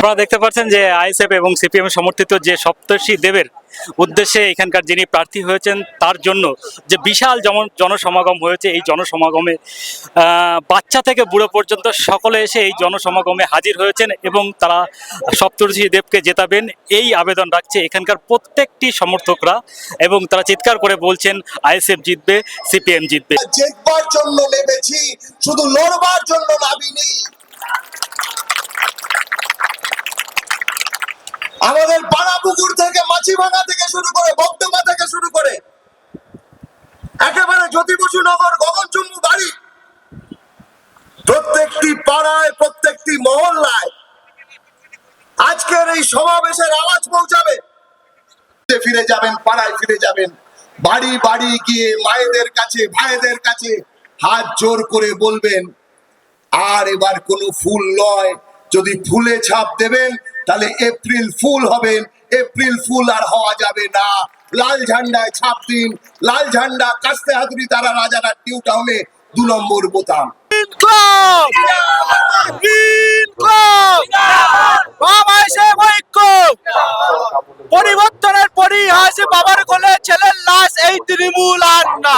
আপনারা দেখতে পাচ্ছেন যে আইএসএফ এবং সিপিএম সমর্থিত যে সপ্তর্ষি দেবের উদ্দেশ্যে এখানকার যিনি প্রার্থী হয়েছেন তার জন্য যে বিশাল জনসমাগম হয়েছে। এই জনসমাগমে বাচ্চা থেকে বুড়ো পর্যন্ত সকলে এসে এই জনসমাগমে হাজির হয়েছেন এবং তারা সপ্তর্ষি দেবকে জেতাবেন এই আবেদন রাখছে এখানকার প্রত্যেকটি সমর্থকরা, এবং তারা চিৎকার করে বলছেন আইএসএফ জিতবে, সিপিএম জিতবে। জিতবার জন্য নেমেছি, শুধু লড়বার জন্য নামিনি। আমাদের পাড়াপুকুর থেকে মাছিভাঙা থেকে শুরু করে বক্তব্য থেকে শুরু করে একেবারে জ্যোতি বসু নগর গগনচুম্বু বাড়ি, প্রত্যেকটি পাড়ায় প্রত্যেকটি মহল্লায় আজকের এই সমাবেশের আওয়াজ পৌঁছাবে। ফিরে যাবেন, পাড়ায় ফিরে যাবেন, বাড়ি বাড়ি গিয়ে মায়েদের কাছে ভাইদের কাছে হাত জোর করে বলবেন আর এবার কোনো ফুল নয়, যদি ফুলে ছাপ দেবেন তাহলে এপ্রিল ফুল হবেন, এপ্রিল ফুল আর হওয়া যাবে না। লাল ঝান্ডায় ছাপ দিন, লাল ঝান্ডা কাস্তে হাতুড়ি তারা রাজারহাট নিউ টাউনে 2 নম্বর বোতাম। পরিবর্তনের পরিহাসে বাবার কোলে ছেলের লাশ, এই তৃণমূল আর না।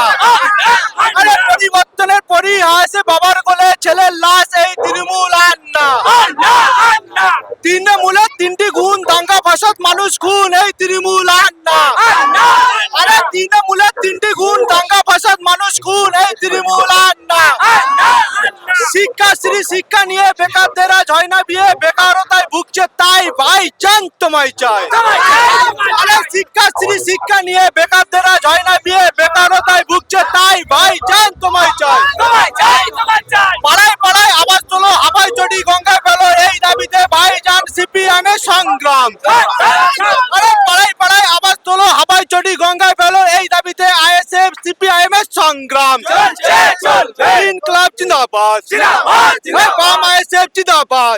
আরে পরিবর্তনের পরিহাসে বাবার কোলে ছেলের লাশ, এই তৃণমূল আর না। তৃণমূলে 3টি গুণ, দাঙ্গা ফাসাদ মানুষ খুন, এই তৃণমূল আর না। আরে তৃণমূলে 3টি গুণ, দাঙ্গা ফাসাদ মানুষ খুন, এই তৃণমূল আর না। শিক্ষাশ্রী শিক্ষা নিয়ে বেকারদের আজ হয় না বিয়ে, বেকারতায় ভুগছে তাই ভাইজান তোমায় চাই। আরে শিক্ষাশ্রী শিক্ষা নিয়ে বেকারদের আজ হয় না বিয়ে, বেকারতায় ভুগছে তাই ভাইজান তোমায় চাই। পাড়ায় পাড়ায় আওয়াজ তোলো, হাবাই চটি গঙ্গায় ফেলো, এই দাবিতে ভাইজান সিপিএম এর সংগ্রাম। আরে পাড়ায় পাড়ায় আওয়াজ তোলো, হাবাই চটি গঙ্গায় ফেলো, এই দাবিতে আইএসএফ সিপিএম এর সংগ্রাম। ইনকলাব জিন্দাবাদ, বাম আইএসএফ জিন্দাবাদ।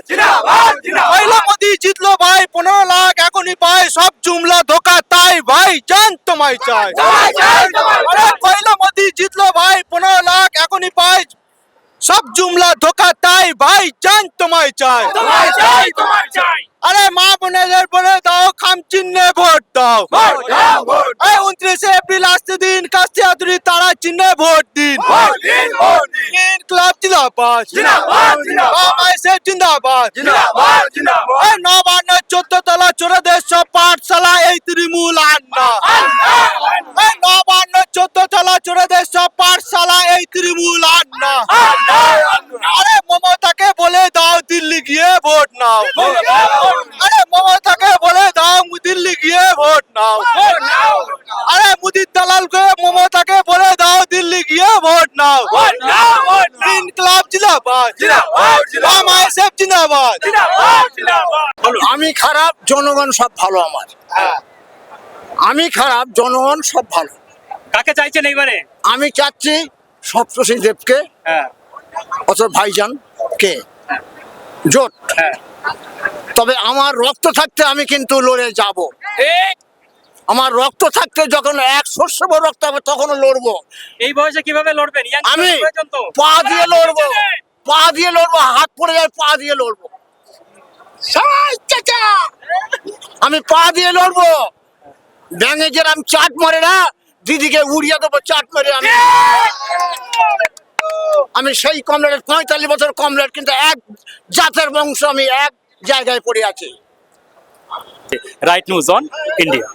পয়লা মোদি জিতলো ভাই, 15 লাখ এখনই পায়, সব জুমলা ধোকা তাই ভাইজান তোমায় চাই। আরে পয়লা মোদি জিতলো ভাই, 15 লাখ এখনই পায়, সব জুমলা ধোকা তাই ভাইজান তোমায় চাই। আরে মা বোনেদের বলে দাও, খাম চিহ্নে ভোট দাও। 29 এপ্রিল আসতে দিন, কাস্তে হাতুড়ি তারা চিহ্নে ভোট দিন। ইনকলাব জিন্দাবাদ, বাম আইএসএফ জিন্দাবাদ। নবান্ন 14 তলা চোরদের সব পাঠশালা, এই তৃণমূল আর না। নবান্ন 14 তলা চোরদের সব পাঠশালা, এই তৃণমূল আর না। আরে মমতাকে বলে দাও দিল্লি গিয়ে ভোট নাও। আরে মমতাকে বলে দাও দিল্লি গিয়ে ভোট নাও। আরে মুদির দালালকে মমতাকে বলে দাও দিল্লি গিয়ে ভোট নাও। ইনকলাব জিন্দাবাদ, বাম আইএসএফ জিন্দাবাদ। আমি খারাপ, জনগণ সব ভালো। আমার আমি খারাপ, জনগণ সব ভালো। কাকে চাইছেন এইবারে? আমি চাচ্ছি সপ্তর্ষি দেবকে, অথবা ভাইজান কে জোট। তবে আমার রক্ত থাকতে আমি কিন্তু লড়ে যাব। আমার রক্ত থাকতে যখন এক শস্য রক্ত হবে তখনও লড়বো। এই বয়সে কিভাবে লড়বেন? আমি পা দিয়ে লড়বো, পা দিয়ে লড়বো, হাত পড়ে যায়, পা দিয়ে লড়বো। আমি পা দিয়ে লড়বো। ব্যাঙে যেরকম চাট মারে না, দিদিকে উড়িয়ে দেবো চাট মেরে। আমি সেই কমরেড, 45 বছর কমরেড, কিন্তু এক জাতের বংশ, আমি এক জায়গায় পড়ে আছি। Right news on India.